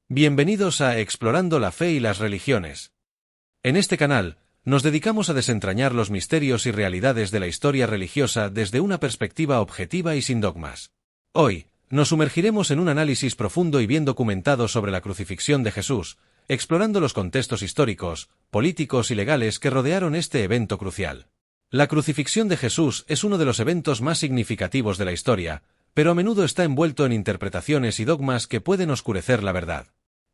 Bienvenidos a Explorando la Fe y las Religiones. En este canal, nos dedicamos a desentrañar los misterios y realidades de la historia religiosa desde una perspectiva objetiva y sin dogmas. Hoy, nos sumergiremos en un análisis profundo y bien documentado sobre la crucifixión de Jesús, explorando los contextos históricos, políticos y legales que rodearon este evento crucial. La crucifixión de Jesús es uno de los eventos más significativos de la historia, pero a menudo está envuelto en interpretaciones y dogmas que pueden oscurecer la verdad.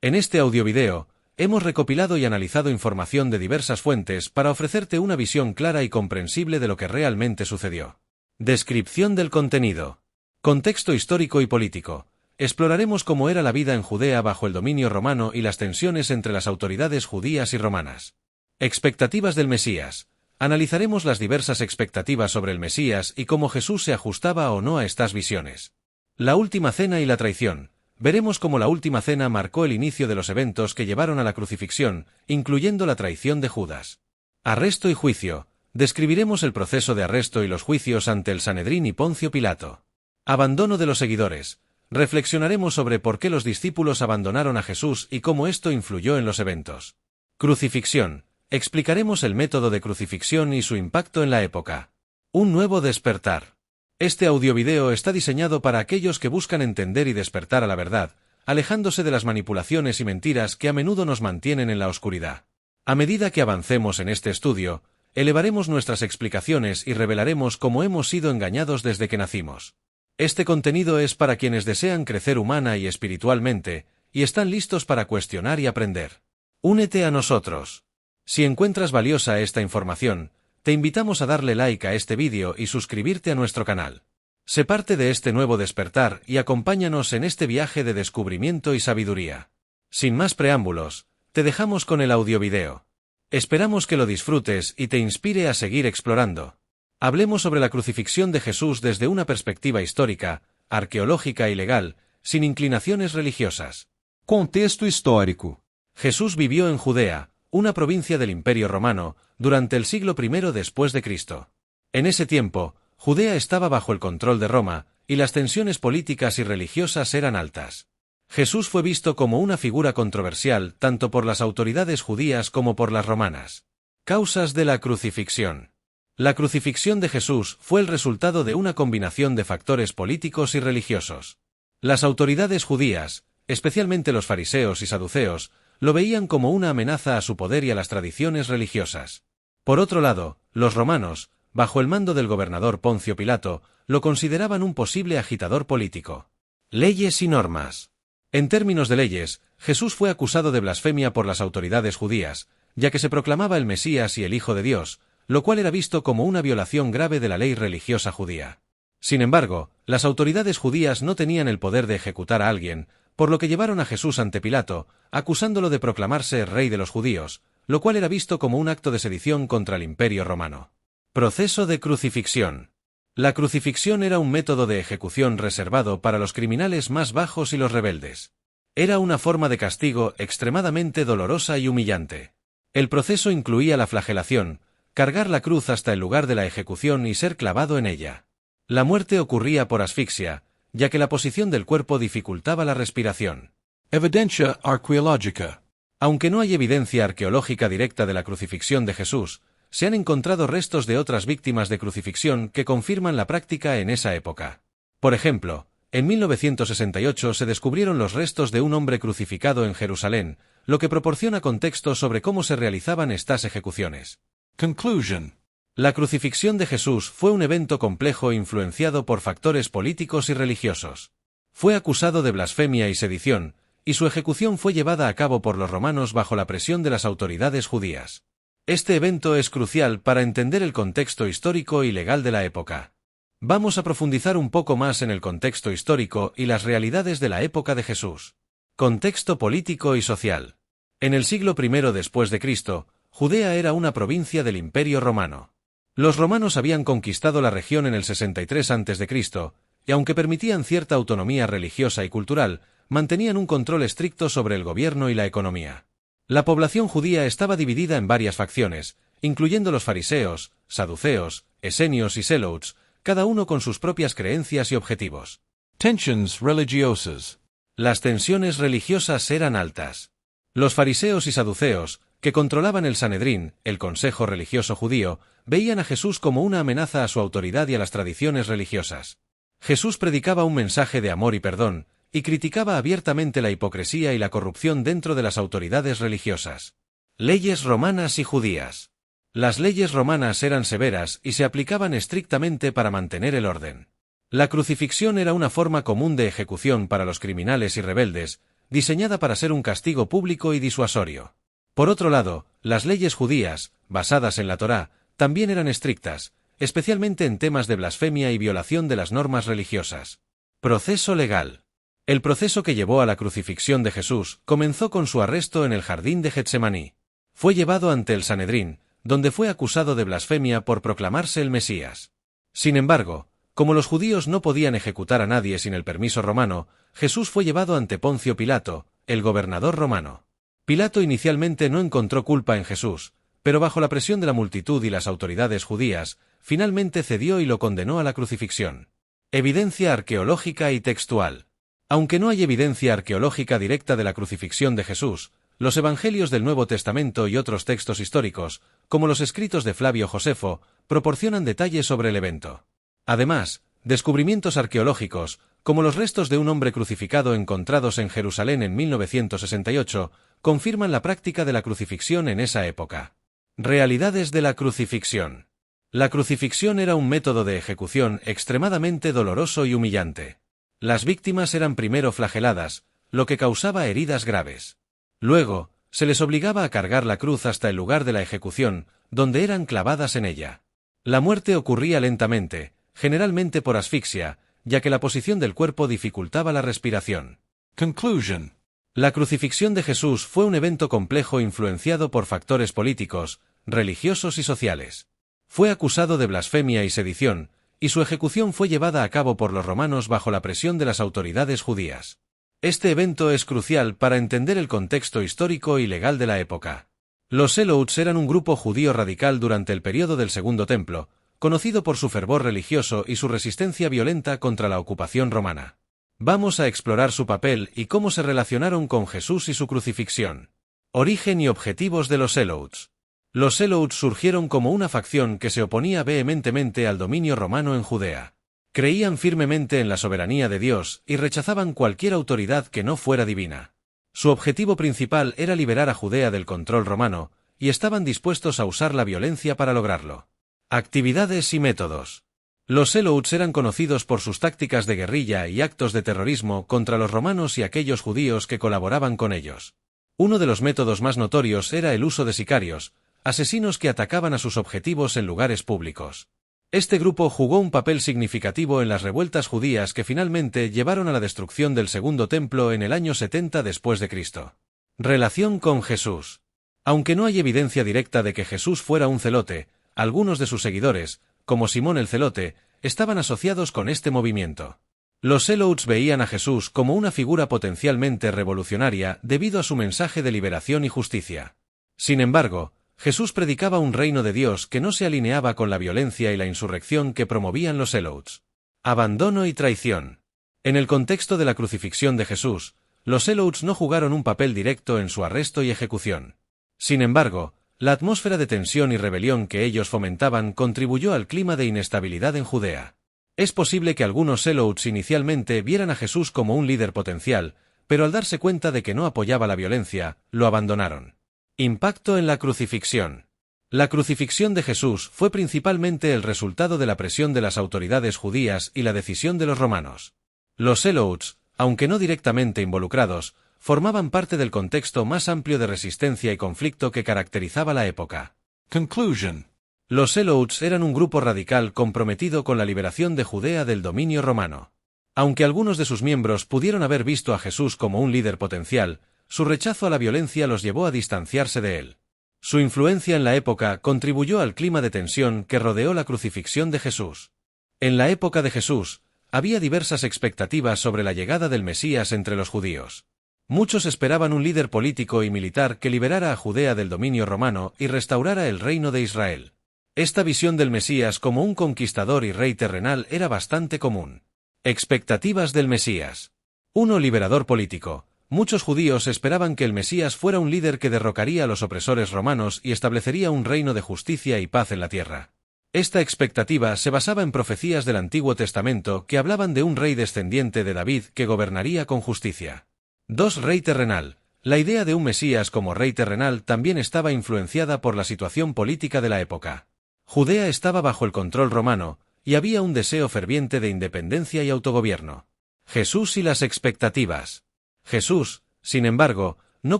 En este audiovideo, hemos recopilado y analizado información de diversas fuentes para ofrecerte una visión clara y comprensible de lo que realmente sucedió. Descripción del contenido. Contexto histórico y político. Exploraremos cómo era la vida en Judea bajo el dominio romano y las tensiones entre las autoridades judías y romanas. Expectativas del Mesías. Analizaremos las diversas expectativas sobre el Mesías y cómo Jesús se ajustaba o no a estas visiones. La última cena y la traición. Veremos cómo la última cena marcó el inicio de los eventos que llevaron a la crucifixión, incluyendo la traición de Judas. Arresto y juicio. Describiremos el proceso de arresto y los juicios ante el Sanedrín y Poncio Pilato. Abandono de los seguidores. Reflexionaremos sobre por qué los discípulos abandonaron a Jesús y cómo esto influyó en los eventos. Crucifixión. Explicaremos el método de crucifixión y su impacto en la época. Un nuevo despertar. Este audiovideo está diseñado para aquellos que buscan entender y despertar a la verdad, alejándose de las manipulaciones y mentiras que a menudo nos mantienen en la oscuridad. A medida que avancemos en este estudio, elevaremos nuestras explicaciones y revelaremos cómo hemos sido engañados desde que nacimos. Este contenido es para quienes desean crecer humana y espiritualmente, y están listos para cuestionar y aprender. Únete a nosotros. Si encuentras valiosa esta información, te invitamos a darle like a este vídeo y suscribirte a nuestro canal. Sé parte de este nuevo despertar y acompáñanos en este viaje de descubrimiento y sabiduría. Sin más preámbulos, te dejamos con el audiovideo. Esperamos que lo disfrutes y te inspire a seguir explorando. Hablemos sobre la crucifixión de Jesús desde una perspectiva histórica, arqueológica y legal, sin inclinaciones religiosas. Contexto histórico. Jesús vivió en Judea, una provincia del Imperio Romano, durante el siglo I después de Cristo. En ese tiempo, Judea estaba bajo el control de Roma, y las tensiones políticas y religiosas eran altas. Jesús fue visto como una figura controversial tanto por las autoridades judías como por las romanas. Causas de la crucifixión. La crucifixión de Jesús fue el resultado de una combinación de factores políticos y religiosos. Las autoridades judías, especialmente los fariseos y saduceos, lo veían como una amenaza a su poder y a las tradiciones religiosas. Por otro lado, los romanos, bajo el mando del gobernador Poncio Pilato, lo consideraban un posible agitador político. Leyes y normas. En términos de leyes, Jesús fue acusado de blasfemia por las autoridades judías, ya que se proclamaba el Mesías y el Hijo de Dios, lo cual era visto como una violación grave de la ley religiosa judía. Sin embargo, las autoridades judías no tenían el poder de ejecutar a alguien, por lo que llevaron a Jesús ante Pilato, acusándolo de proclamarse rey de los judíos, lo cual era visto como un acto de sedición contra el Imperio romano. Proceso de crucifixión. La crucifixión era un método de ejecución reservado para los criminales más bajos y los rebeldes. Era una forma de castigo extremadamente dolorosa y humillante. El proceso incluía la flagelación, cargar la cruz hasta el lugar de la ejecución y ser clavado en ella. La muerte ocurría por asfixia, ya que la posición del cuerpo dificultaba la respiración. Evidencia arqueológica. Aunque no hay evidencia arqueológica directa de la crucifixión de Jesús, se han encontrado restos de otras víctimas de crucifixión que confirman la práctica en esa época. Por ejemplo, en 1968 se descubrieron los restos de un hombre crucificado en Jerusalén, lo que proporciona contexto sobre cómo se realizaban estas ejecuciones. Conclusion. La crucifixión de Jesús fue un evento complejo influenciado por factores políticos y religiosos. Fue acusado de blasfemia y sedición, y su ejecución fue llevada a cabo por los romanos bajo la presión de las autoridades judías. Este evento es crucial para entender el contexto histórico y legal de la época. Vamos a profundizar un poco más en el contexto histórico y las realidades de la época de Jesús. Contexto político y social. En el siglo I después de Cristo, Judea era una provincia del Imperio Romano. Los romanos habían conquistado la región en el 63 a.C., y aunque permitían cierta autonomía religiosa y cultural, mantenían un control estricto sobre el gobierno y la economía. La población judía estaba dividida en varias facciones, incluyendo los fariseos, saduceos, esenios y zelotes, cada uno con sus propias creencias y objetivos. Tensions religiosas. Las tensiones religiosas eran altas. Los fariseos y saduceos, que controlaban el Sanedrín, el consejo religioso judío, veían a Jesús como una amenaza a su autoridad y a las tradiciones religiosas. Jesús predicaba un mensaje de amor y perdón, y criticaba abiertamente la hipocresía y la corrupción dentro de las autoridades religiosas. Leyes romanas y judías. Las leyes romanas eran severas y se aplicaban estrictamente para mantener el orden. La crucifixión era una forma común de ejecución para los criminales y rebeldes, diseñada para ser un castigo público y disuasorio. Por otro lado, las leyes judías, basadas en la Torá, también eran estrictas, especialmente en temas de blasfemia y violación de las normas religiosas. Proceso legal. El proceso que llevó a la crucifixión de Jesús comenzó con su arresto en el jardín de Getsemaní. Fue llevado ante el Sanedrín, donde fue acusado de blasfemia por proclamarse el Mesías. Sin embargo, como los judíos no podían ejecutar a nadie sin el permiso romano, Jesús fue llevado ante Poncio Pilato, el gobernador romano. Pilato inicialmente no encontró culpa en Jesús, pero bajo la presión de la multitud y las autoridades judías, finalmente cedió y lo condenó a la crucifixión. Evidencia arqueológica y textual. Aunque no hay evidencia arqueológica directa de la crucifixión de Jesús, los evangelios del Nuevo Testamento y otros textos históricos, como los escritos de Flavio Josefo, proporcionan detalles sobre el evento. Además, descubrimientos arqueológicos, como los restos de un hombre crucificado encontrados en Jerusalén en 1968, confirman la práctica de la crucifixión en esa época. Realidades de la crucifixión. La crucifixión era un método de ejecución extremadamente doloroso y humillante. Las víctimas eran primero flageladas, lo que causaba heridas graves. Luego, se les obligaba a cargar la cruz hasta el lugar de la ejecución, donde eran clavadas en ella. La muerte ocurría lentamente, generalmente por asfixia, ya que la posición del cuerpo dificultaba la respiración. Conclusion. La crucifixión de Jesús fue un evento complejo influenciado por factores políticos, religiosos y sociales. Fue acusado de blasfemia y sedición, y su ejecución fue llevada a cabo por los romanos bajo la presión de las autoridades judías. Este evento es crucial para entender el contexto histórico y legal de la época. Los Zelotes eran un grupo judío radical durante el período del Segundo Templo, conocido por su fervor religioso y su resistencia violenta contra la ocupación romana. Vamos a explorar su papel y cómo se relacionaron con Jesús y su crucifixión. Origen y objetivos de los Zelotes. Los Zelotes surgieron como una facción que se oponía vehementemente al dominio romano en Judea. Creían firmemente en la soberanía de Dios y rechazaban cualquier autoridad que no fuera divina. Su objetivo principal era liberar a Judea del control romano, y estaban dispuestos a usar la violencia para lograrlo. Actividades y métodos. Los Zelotes eran conocidos por sus tácticas de guerrilla y actos de terrorismo contra los romanos y aquellos judíos que colaboraban con ellos. Uno de los métodos más notorios era el uso de sicarios, asesinos que atacaban a sus objetivos en lugares públicos. Este grupo jugó un papel significativo en las revueltas judías que finalmente llevaron a la destrucción del Segundo Templo en el año 70 después de Cristo. Relación con Jesús. Aunque no hay evidencia directa de que Jesús fuera un celote, algunos de sus seguidores, como Simón el Celote, estaban asociados con este movimiento. Los Zelotes veían a Jesús como una figura potencialmente revolucionaria debido a su mensaje de liberación y justicia. Sin embargo, Jesús predicaba un reino de Dios que no se alineaba con la violencia y la insurrección que promovían los Zelotes. Abandono y traición. En el contexto de la crucifixión de Jesús, los Zelotes no jugaron un papel directo en su arresto y ejecución. Sin embargo, la atmósfera de tensión y rebelión que ellos fomentaban contribuyó al clima de inestabilidad en Judea. Es posible que algunos Zelotes inicialmente vieran a Jesús como un líder potencial, pero al darse cuenta de que no apoyaba la violencia, lo abandonaron. Impacto en la crucifixión. La crucifixión de Jesús fue principalmente el resultado de la presión de las autoridades judías y la decisión de los romanos. Los Zelotes, aunque no directamente involucrados, formaban parte del contexto más amplio de resistencia y conflicto que caracterizaba la época. Conclusion. Los Zelotes eran un grupo radical comprometido con la liberación de Judea del dominio romano. Aunque algunos de sus miembros pudieron haber visto a Jesús como un líder potencial, su rechazo a la violencia los llevó a distanciarse de él. Su influencia en la época contribuyó al clima de tensión que rodeó la crucifixión de Jesús. En la época de Jesús, había diversas expectativas sobre la llegada del Mesías entre los judíos. Muchos esperaban un líder político y militar que liberara a Judea del dominio romano y restaurara el reino de Israel. Esta visión del Mesías como un conquistador y rey terrenal era bastante común. Expectativas del Mesías. 1. Liberador político. Muchos judíos esperaban que el Mesías fuera un líder que derrocaría a los opresores romanos y establecería un reino de justicia y paz en la tierra. Esta expectativa se basaba en profecías del Antiguo Testamento que hablaban de un rey descendiente de David que gobernaría con justicia. 2. Rey terrenal. La idea de un Mesías como rey terrenal también estaba influenciada por la situación política de la época. Judea estaba bajo el control romano, y había un deseo ferviente de independencia y autogobierno. Jesús y las expectativas. Jesús, sin embargo, no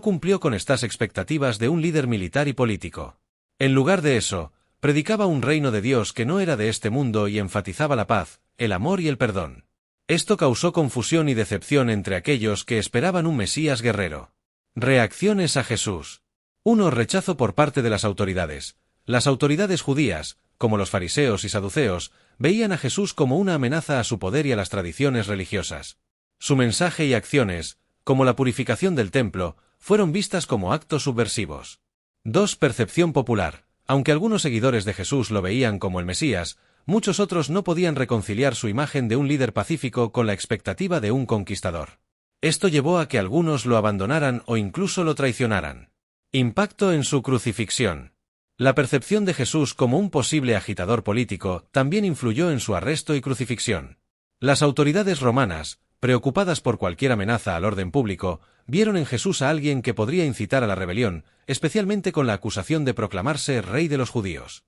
cumplió con estas expectativas de un líder militar y político. En lugar de eso, predicaba un reino de Dios que no era de este mundo y enfatizaba la paz, el amor y el perdón. Esto causó confusión y decepción entre aquellos que esperaban un Mesías guerrero. Reacciones a Jesús. 1. Rechazo por parte de las autoridades. Las autoridades judías, como los fariseos y saduceos, veían a Jesús como una amenaza a su poder y a las tradiciones religiosas. Su mensaje y acciones, como la purificación del templo, fueron vistas como actos subversivos. 2. Percepción popular. Aunque algunos seguidores de Jesús lo veían como el Mesías, muchos otros no podían reconciliar su imagen de un líder pacífico con la expectativa de un conquistador. Esto llevó a que algunos lo abandonaran o incluso lo traicionaran. Impacto en su crucifixión. La percepción de Jesús como un posible agitador político también influyó en su arresto y crucifixión. Las autoridades romanas, preocupadas por cualquier amenaza al orden público, vieron en Jesús a alguien que podría incitar a la rebelión, especialmente con la acusación de proclamarse rey de los judíos.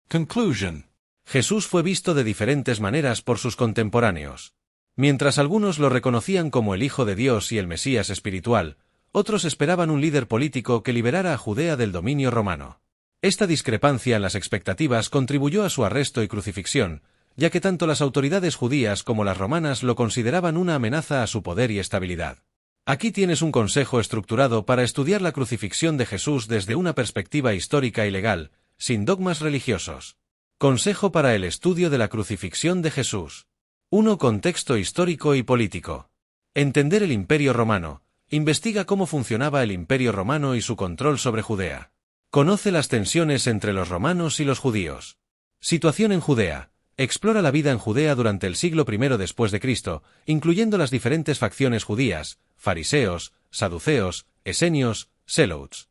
Conclusion. Jesús fue visto de diferentes maneras por sus contemporáneos. Mientras algunos lo reconocían como el Hijo de Dios y el Mesías espiritual, otros esperaban un líder político que liberara a Judea del dominio romano. Esta discrepancia en las expectativas contribuyó a su arresto y crucifixión, ya que tanto las autoridades judías como las romanas lo consideraban una amenaza a su poder y estabilidad. Aquí tienes un consejo estructurado para estudiar la crucifixión de Jesús desde una perspectiva histórica y legal, sin dogmas religiosos. Consejo para el estudio de la crucifixión de Jesús. 1. Contexto histórico y político. Entender el Imperio Romano. Investiga cómo funcionaba el Imperio Romano y su control sobre Judea. Conoce las tensiones entre los romanos y los judíos. Situación en Judea. Explora la vida en Judea durante el siglo I después de Cristo, incluyendo las diferentes facciones judías, fariseos, saduceos, esenios, zelotes.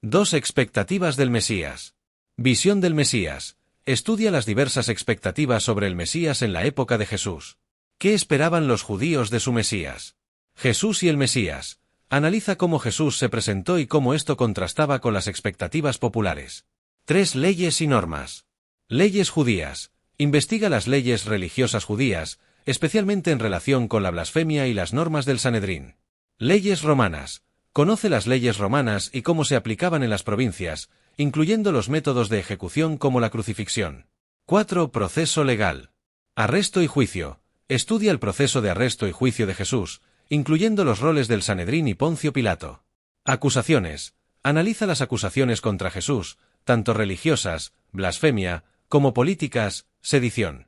2. Expectativas del Mesías. Visión del Mesías. Estudia las diversas expectativas sobre el Mesías en la época de Jesús. ¿Qué esperaban los judíos de su Mesías? Jesús y el Mesías. Analiza cómo Jesús se presentó y cómo esto contrastaba con las expectativas populares. 3. Leyes y normas. Leyes judías. Investiga las leyes religiosas judías, especialmente en relación con la blasfemia y las normas del Sanedrín. Leyes romanas. Conoce las leyes romanas y cómo se aplicaban en las provincias, incluyendo los métodos de ejecución como la crucifixión. 4. Proceso legal. Arresto y juicio. Estudia el proceso de arresto y juicio de Jesús, incluyendo los roles del Sanedrín y Poncio Pilato. Acusaciones. Analiza las acusaciones contra Jesús, tanto religiosas, blasfemia, como políticas, sedición.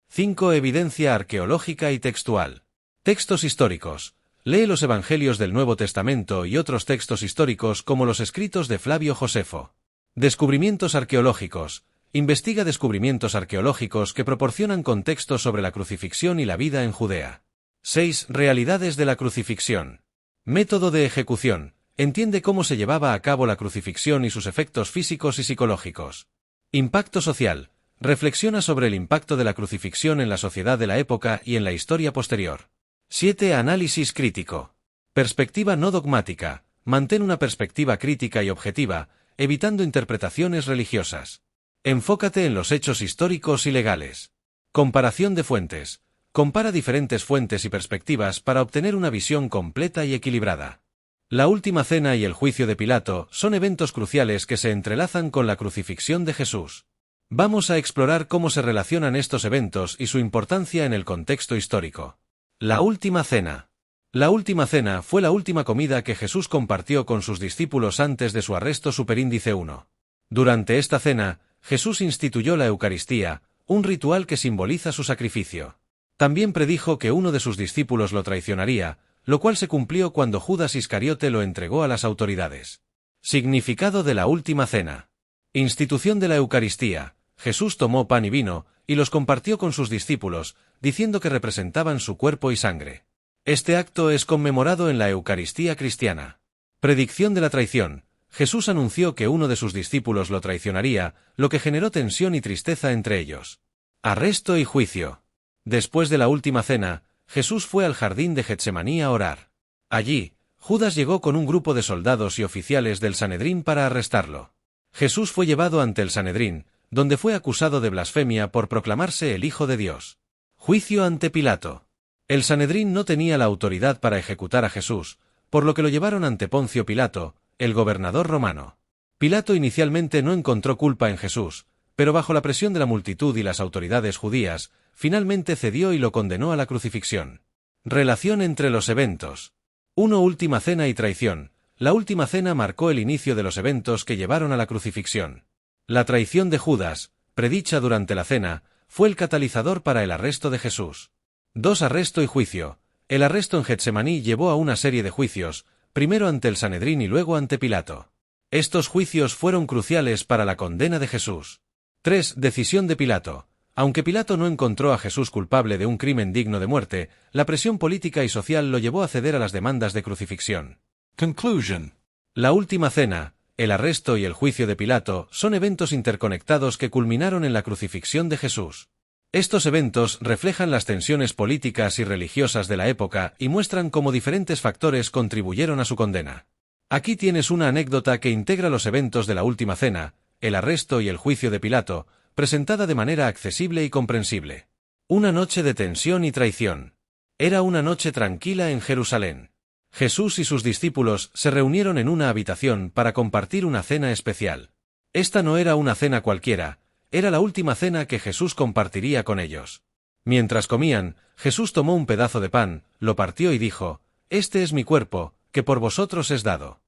5. Evidencia arqueológica y textual. Textos históricos. Lee los Evangelios del Nuevo Testamento y otros textos históricos como los escritos de Flavio Josefo. Descubrimientos arqueológicos. Investiga descubrimientos arqueológicos que proporcionan contexto sobre la crucifixión y la vida en Judea. 6. Realidades de la crucifixión. Método de ejecución. Entiende cómo se llevaba a cabo la crucifixión y sus efectos físicos y psicológicos. Impacto social. Reflexiona sobre el impacto de la crucifixión en la sociedad de la época y en la historia posterior. 7. Análisis crítico. Perspectiva no dogmática. Mantén una perspectiva crítica y objetiva, evitando interpretaciones religiosas. Enfócate en los hechos históricos y legales. Comparación de fuentes. Compara diferentes fuentes y perspectivas para obtener una visión completa y equilibrada. La Última Cena y el juicio de Pilato son eventos cruciales que se entrelazan con la crucifixión de Jesús. Vamos a explorar cómo se relacionan estos eventos y su importancia en el contexto histórico. La Última Cena. La Última Cena fue la última comida que Jesús compartió con sus discípulos antes de su arresto superíndice 1. Durante esta cena, Jesús instituyó la Eucaristía, un ritual que simboliza su sacrificio. También predijo que uno de sus discípulos lo traicionaría, lo cual se cumplió cuando Judas Iscariote lo entregó a las autoridades. Significado de la Última Cena. Institución de la Eucaristía. Jesús tomó pan y vino, y los compartió con sus discípulos, diciendo que representaban su cuerpo y sangre. Este acto es conmemorado en la Eucaristía cristiana. Predicción de la traición. Jesús anunció que uno de sus discípulos lo traicionaría, lo que generó tensión y tristeza entre ellos. Arresto y juicio. Después de la última cena, Jesús fue al jardín de Getsemaní a orar. Allí, Judas llegó con un grupo de soldados y oficiales del Sanedrín para arrestarlo. Jesús fue llevado ante el Sanedrín, donde fue acusado de blasfemia por proclamarse el Hijo de Dios. Juicio ante Pilato. El Sanedrín no tenía la autoridad para ejecutar a Jesús, por lo que lo llevaron ante Poncio Pilato, el gobernador romano. Pilato inicialmente no encontró culpa en Jesús, pero bajo la presión de la multitud y las autoridades judías, finalmente cedió y lo condenó a la crucifixión. Relación entre los eventos. 1. Última cena y traición. La última cena marcó el inicio de los eventos que llevaron a la crucifixión. La traición de Judas, predicha durante la cena, fue el catalizador para el arresto de Jesús. 2. Arresto y juicio. El arresto en Getsemaní llevó a una serie de juicios, primero ante el Sanedrín y luego ante Pilato. Estos juicios fueron cruciales para la condena de Jesús. 3. Decisión de Pilato. Aunque Pilato no encontró a Jesús culpable de un crimen digno de muerte, la presión política y social lo llevó a ceder a las demandas de crucifixión. Conclusion. La última cena, el arresto y el juicio de Pilato son eventos interconectados que culminaron en la crucifixión de Jesús. Estos eventos reflejan las tensiones políticas y religiosas de la época y muestran cómo diferentes factores contribuyeron a su condena. Aquí tienes una anécdota que integra los eventos de la última cena, el arresto y el juicio de Pilato, presentada de manera accesible y comprensible. Una noche de tensión y traición. Era una noche tranquila en Jerusalén. Jesús y sus discípulos se reunieron en una habitación para compartir una cena especial. Esta no era una cena cualquiera, era la última cena que Jesús compartiría con ellos. Mientras comían, Jesús tomó un pedazo de pan, lo partió y dijo: «Este es mi cuerpo, que por vosotros es dado».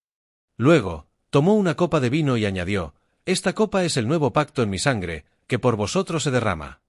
Luego, tomó una copa de vino y añadió: «Esta copa es el nuevo pacto en mi sangre, que por vosotros se derrama».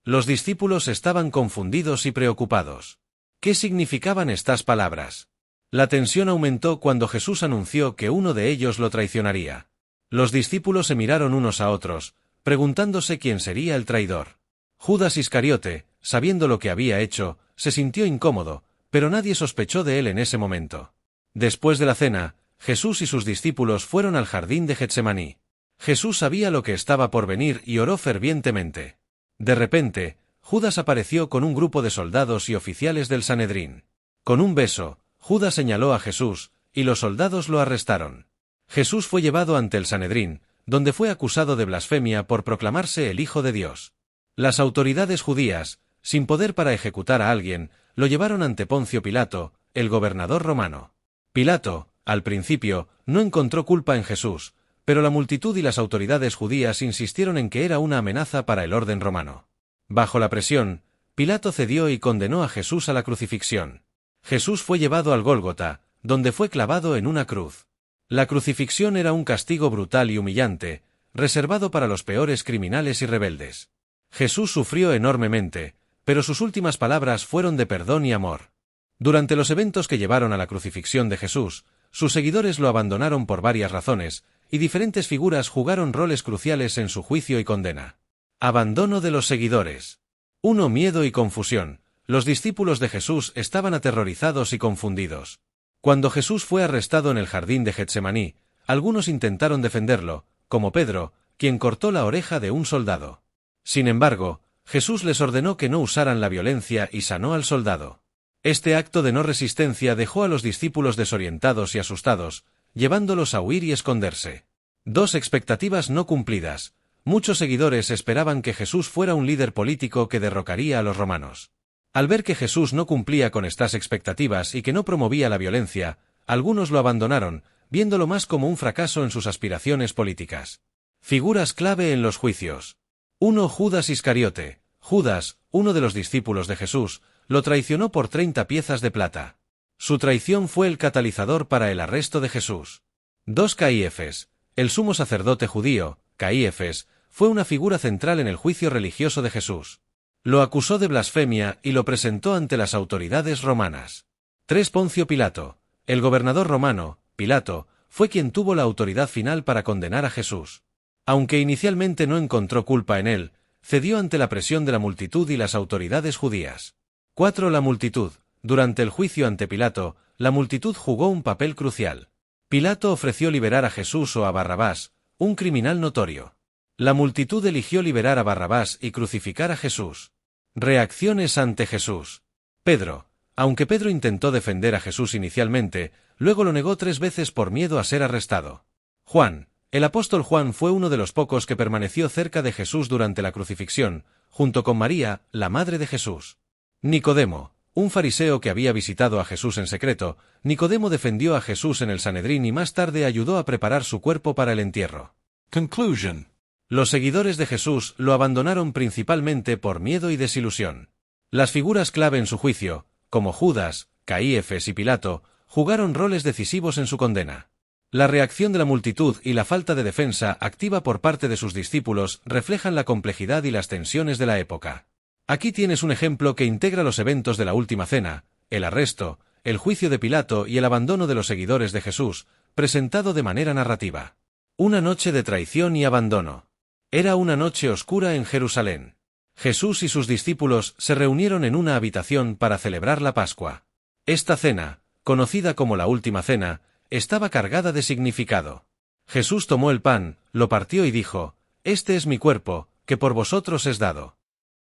Los discípulos estaban confundidos y preocupados. ¿Qué significaban estas palabras? La tensión aumentó cuando Jesús anunció que uno de ellos lo traicionaría. Los discípulos se miraron unos a otros, preguntándose quién sería el traidor. Judas Iscariote, sabiendo lo que había hecho, se sintió incómodo, pero nadie sospechó de él en ese momento. Después de la cena, Jesús y sus discípulos fueron al jardín de Getsemaní. Jesús sabía lo que estaba por venir y oró fervientemente. De repente, Judas apareció con un grupo de soldados y oficiales del Sanedrín. Con un beso, Judas señaló a Jesús, y los soldados lo arrestaron. Jesús fue llevado ante el Sanedrín, donde fue acusado de blasfemia por proclamarse el Hijo de Dios. Las autoridades judías, sin poder para ejecutar a alguien, lo llevaron ante Poncio Pilato, el gobernador romano. Pilato, al principio, no encontró culpa en Jesús, pero la multitud y las autoridades judías insistieron en que era una amenaza para el orden romano. Bajo la presión, Pilato cedió y condenó a Jesús a la crucifixión. Jesús fue llevado al Gólgota, donde fue clavado en una cruz. La crucifixión era un castigo brutal y humillante, reservado para los peores criminales y rebeldes. Jesús sufrió enormemente, pero sus últimas palabras fueron de perdón y amor. Durante los eventos que llevaron a la crucifixión de Jesús, sus seguidores lo abandonaron por varias razones, y diferentes figuras jugaron roles cruciales en su juicio y condena. Abandono de los seguidores. 1. Miedo y confusión. Los discípulos de Jesús estaban aterrorizados y confundidos. Cuando Jesús fue arrestado en el jardín de Getsemaní, algunos intentaron defenderlo, como Pedro, quien cortó la oreja de un soldado. Sin embargo, Jesús les ordenó que no usaran la violencia y sanó al soldado. Este acto de no resistencia dejó a los discípulos desorientados y asustados, llevándolos a huir y esconderse. 2. Expectativas no cumplidas. Muchos seguidores esperaban que Jesús fuera un líder político que derrocaría a los romanos. Al ver que Jesús no cumplía con estas expectativas y que no promovía la violencia, algunos lo abandonaron, viéndolo más como un fracaso en sus aspiraciones políticas. Figuras clave en los juicios. 1. Judas Iscariote. Judas, uno de los discípulos de Jesús, lo traicionó por 30 piezas de plata. Su traición fue el catalizador para el arresto de Jesús. 2. Caífes. El sumo sacerdote judío, Caífes, fue una figura central en el juicio religioso de Jesús. Lo acusó de blasfemia y lo presentó ante las autoridades romanas. 3. Poncio Pilato. El gobernador romano, Pilato, fue quien tuvo la autoridad final para condenar a Jesús. Aunque inicialmente no encontró culpa en él, cedió ante la presión de la multitud y las autoridades judías. 4. La multitud. durante el juicio ante Pilato, la multitud jugó un papel crucial. Pilato ofreció liberar a Jesús o a Barrabás, un criminal notorio. La multitud eligió liberar a Barrabás y crucificar a Jesús. Reacciones ante Jesús. Pedro. Aunque Pedro intentó defender a Jesús inicialmente, luego lo negó 3 veces por miedo a ser arrestado. Juan. El apóstol Juan fue uno de los pocos que permaneció cerca de Jesús durante la crucifixión, junto con María, la madre de Jesús. Nicodemo. Un fariseo que había visitado a Jesús en secreto, Nicodemo defendió a Jesús en el Sanedrín y más tarde ayudó a preparar su cuerpo para el entierro. Conclusion. Los seguidores de Jesús lo abandonaron principalmente por miedo y desilusión. Las figuras clave en su juicio, como Judas, Caífes y Pilato, jugaron roles decisivos en su condena. La reacción de la multitud y la falta de defensa activa por parte de sus discípulos reflejan la complejidad y las tensiones de la época. Aquí tienes un ejemplo que integra los eventos de la Última Cena, el arresto, el juicio de Pilato y el abandono de los seguidores de Jesús, presentado de manera narrativa. Una noche de traición y abandono. Era una noche oscura en Jerusalén. Jesús y sus discípulos se reunieron en una habitación para celebrar la Pascua. Esta cena, conocida como la Última Cena, estaba cargada de significado. Jesús tomó el pan, lo partió y dijo: «Este es mi cuerpo, que por vosotros es dado».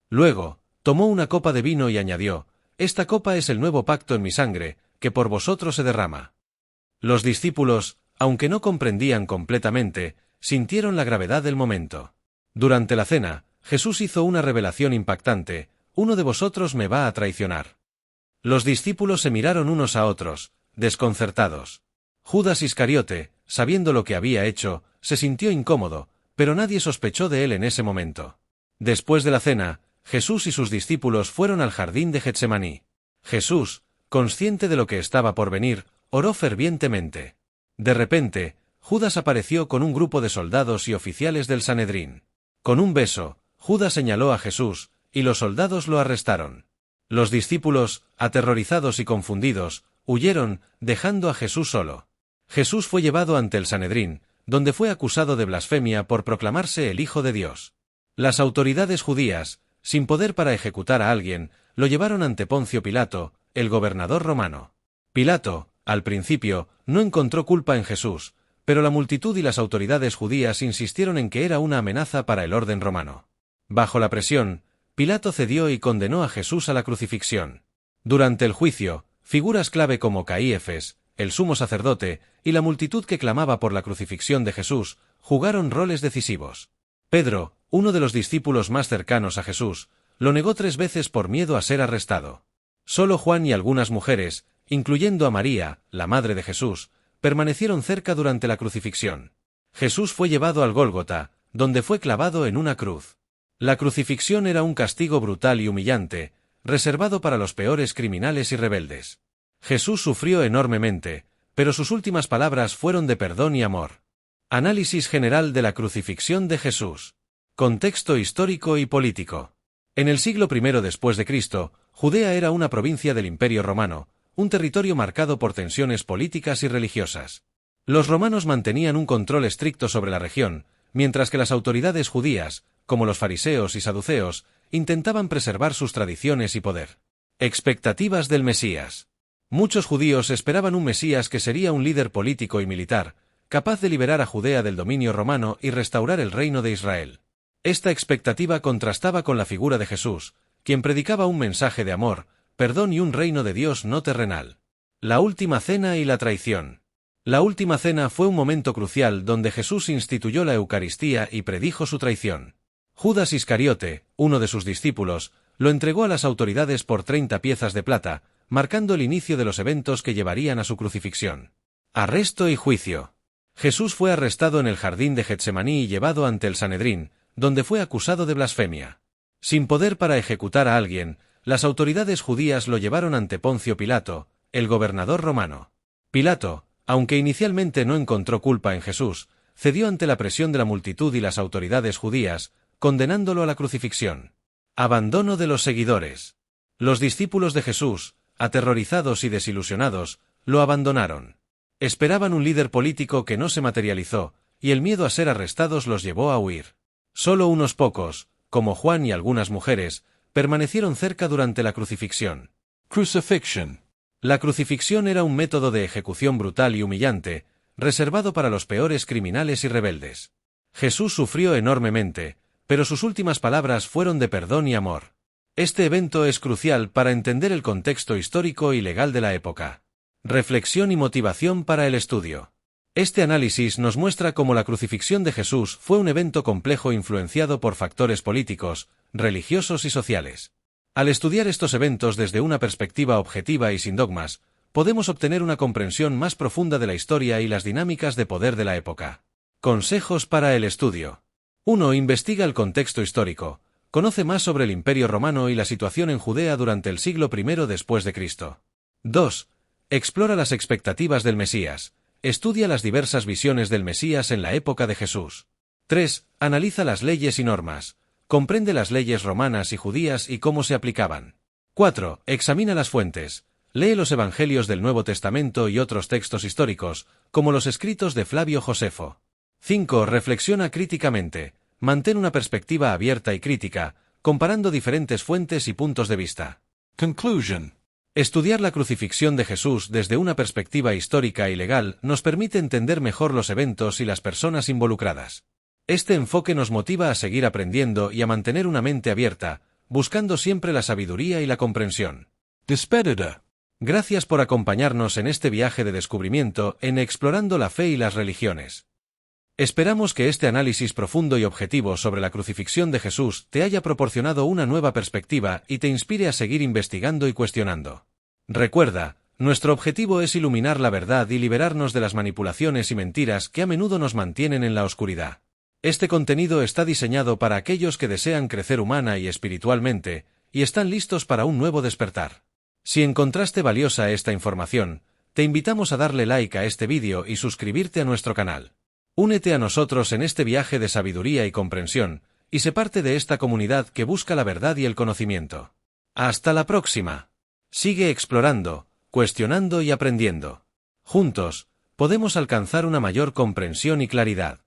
Luego, tomó una copa de vino y añadió: «Esta copa es el nuevo pacto en mi sangre, que por vosotros se derrama». Los discípulos, aunque no comprendían completamente, sintieron la gravedad del momento. Durante la cena, Jesús hizo una revelación impactante: «Uno de vosotros me va a traicionar». Los discípulos se miraron unos a otros, desconcertados. Judas Iscariote, sabiendo lo que había hecho, se sintió incómodo, pero nadie sospechó de él en ese momento. Después de la cena, Jesús y sus discípulos fueron al jardín de Getsemaní. Jesús, consciente de lo que estaba por venir, oró fervientemente. De repente, Judas apareció con un grupo de soldados y oficiales del Sanedrín. Con un beso, Judas señaló a Jesús, y los soldados lo arrestaron. Los discípulos, aterrorizados y confundidos, huyeron, dejando a Jesús solo. Jesús fue llevado ante el Sanedrín, donde fue acusado de blasfemia por proclamarse el Hijo de Dios. Las autoridades judías, sin poder para ejecutar a alguien, lo llevaron ante Poncio Pilato, el gobernador romano. Pilato, al principio, no encontró culpa en Jesús, pero la multitud y las autoridades judías insistieron en que era una amenaza para el orden romano. Bajo la presión, Pilato cedió y condenó a Jesús a la crucifixión. Durante el juicio, figuras clave como Caífes, el sumo sacerdote, y la multitud que clamaba por la crucifixión de Jesús, jugaron roles decisivos. Pedro, uno de los discípulos más cercanos a Jesús, lo negó 3 veces por miedo a ser arrestado. Solo Juan y algunas mujeres, incluyendo a María, la madre de Jesús, permanecieron cerca durante la crucifixión. Jesús fue llevado al Gólgota, donde fue clavado en una cruz. La crucifixión era un castigo brutal y humillante, reservado para los peores criminales y rebeldes. Jesús sufrió enormemente, pero sus últimas palabras fueron de perdón y amor. Análisis general de la crucifixión de Jesús. Contexto histórico y político. En el siglo I después de Cristo, Judea era una provincia del Imperio Romano, un territorio marcado por tensiones políticas y religiosas. Los romanos mantenían un control estricto sobre la región, mientras que las autoridades judías, como los fariseos y saduceos, intentaban preservar sus tradiciones y poder. Expectativas del Mesías. Muchos judíos esperaban un Mesías que sería un líder político y militar, capaz de liberar a Judea del dominio romano y restaurar el reino de Israel. Esta expectativa contrastaba con la figura de Jesús, quien predicaba un mensaje de amor, perdón y un reino de Dios no terrenal. La Última Cena y la traición. La Última Cena fue un momento crucial donde Jesús instituyó la Eucaristía y predijo su traición. Judas Iscariote, uno de sus discípulos, lo entregó a las autoridades por 30 piezas de plata, marcando el inicio de los eventos que llevarían a su crucifixión. Arresto y juicio. Jesús fue arrestado en el jardín de Getsemaní y llevado ante el Sanedrín, donde fue acusado de blasfemia. Sin poder para ejecutar a alguien, las autoridades judías lo llevaron ante Poncio Pilato, el gobernador romano. Pilato, aunque inicialmente no encontró culpa en Jesús, cedió ante la presión de la multitud y las autoridades judías, condenándolo a la crucifixión. Abandono de los seguidores. Los discípulos de Jesús, aterrorizados y desilusionados, lo abandonaron. Esperaban un líder político que no se materializó, y el miedo a ser arrestados los llevó a huir. Solo unos pocos, como Juan y algunas mujeres, permanecieron cerca durante la crucifixión. Crucifixion. La crucifixión era un método de ejecución brutal y humillante, reservado para los peores criminales y rebeldes. Jesús sufrió enormemente, pero sus últimas palabras fueron de perdón y amor. Este evento es crucial para entender el contexto histórico y legal de la época. Reflexión y motivación para el estudio. Este análisis nos muestra cómo la crucifixión de Jesús fue un evento complejo influenciado por factores políticos, religiosos y sociales. Al estudiar estos eventos desde una perspectiva objetiva y sin dogmas, podemos obtener una comprensión más profunda de la historia y las dinámicas de poder de la época. Consejos para el estudio. 1. Investiga el contexto histórico. Conoce más sobre el Imperio Romano y la situación en Judea durante el siglo I después de Cristo. 2. Explora las expectativas del Mesías. Estudia las diversas visiones del Mesías en la época de Jesús. 3. Analiza las leyes y normas. Comprende las leyes romanas y judías y cómo se aplicaban. 4. Examina las fuentes. Lee los Evangelios del Nuevo Testamento y otros textos históricos, como los escritos de Flavio Josefo. 5. Reflexiona críticamente. Mantén una perspectiva abierta y crítica, comparando diferentes fuentes y puntos de vista. Conclusion. Estudiar la crucifixión de Jesús desde una perspectiva histórica y legal nos permite entender mejor los eventos y las personas involucradas. Este enfoque nos motiva a seguir aprendiendo y a mantener una mente abierta, buscando siempre la sabiduría y la comprensión. Despedida. Gracias por acompañarnos en este viaje de descubrimiento en Explorando la Fe y las Religiones. Esperamos que este análisis profundo y objetivo sobre la crucifixión de Jesús te haya proporcionado una nueva perspectiva y te inspire a seguir investigando y cuestionando. Recuerda, nuestro objetivo es iluminar la verdad y liberarnos de las manipulaciones y mentiras que a menudo nos mantienen en la oscuridad. Este contenido está diseñado para aquellos que desean crecer humana y espiritualmente, y están listos para un nuevo despertar. Si encontraste valiosa esta información, te invitamos a darle like a este vídeo y suscribirte a nuestro canal. Únete a nosotros en este viaje de sabiduría y comprensión, y sé parte de esta comunidad que busca la verdad y el conocimiento. ¡Hasta la próxima! Sigue explorando, cuestionando y aprendiendo. Juntos, podemos alcanzar una mayor comprensión y claridad.